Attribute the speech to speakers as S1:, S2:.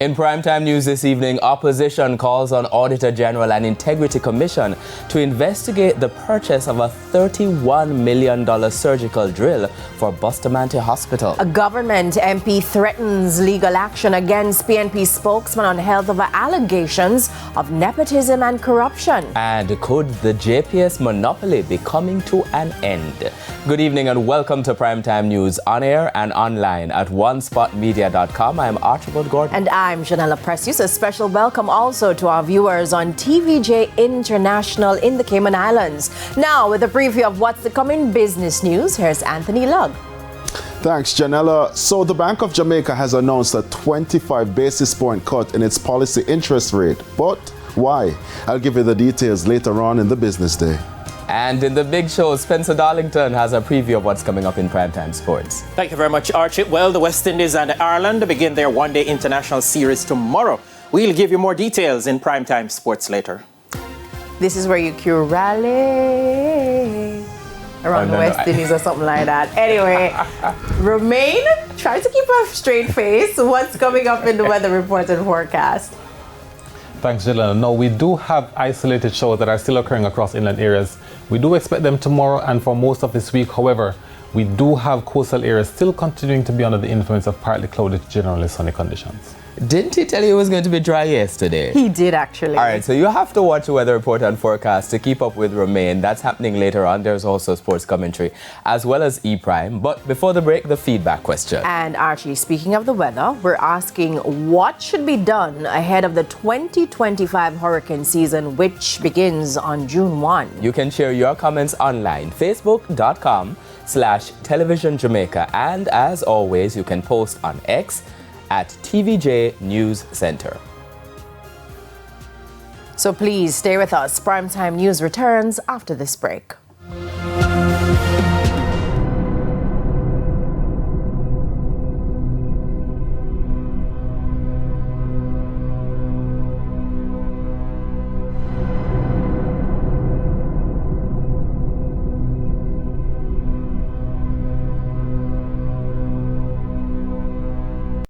S1: In primetime news this evening, opposition calls on Auditor General and Integrity Commission to investigate the purchase of a $31 million surgical drill for Bustamante Hospital.
S2: A government MP threatens legal action against PNP spokesman on health over allegations of nepotism and corruption.
S1: And could the JPS monopoly be coming to an end? Good evening and welcome to primetime news on air and online at onespotmedia.com. I'm Archibald Gordon.
S2: And I'm Janella Precious. A special welcome also to our viewers on TVJ International in the Cayman Islands. Now, with a preview of what's to come in business news, here's Anthony Lugg.
S3: Thanks, Janella. So the Bank of Jamaica has announced a 25 basis point cut in its policy interest rate. But why? I'll give you the details later on in the business day.
S1: And in the big show, Spencer Darlington has a preview of what's coming up in primetime sports.
S4: Thank you very much, Archie. Well, the West Indies and Ireland begin their one-day international series tomorrow. We'll give you more details in primetime sports later.
S2: This is where you cue rally around the West Indies or something like that. Anyway, Romain, try to keep a straight face. What's coming up in the weather report and forecast?
S5: Thanks, Jillian. No, we do have isolated showers that are still occurring across inland areas. We do expect them tomorrow and for most of this week. However, we do have coastal areas still continuing to be under the influence of partly cloudy to generally sunny conditions.
S1: Didn't he tell you it was going to be dry yesterday?
S2: He did, actually.
S1: All right, so you have to watch the weather report and forecast to keep up with Romain. That's happening later on. There's also sports commentary as well as E-Prime. But before the break, the feedback question.
S2: And Archie, speaking of the weather, we're asking what should be done ahead of the 2025 hurricane season, which begins on June 1.
S1: You can share your comments online, facebook.com/televisionjamaica. And as always, you can post on X at TVJ News Center.
S2: So please stay with us. Primetime News returns after this break.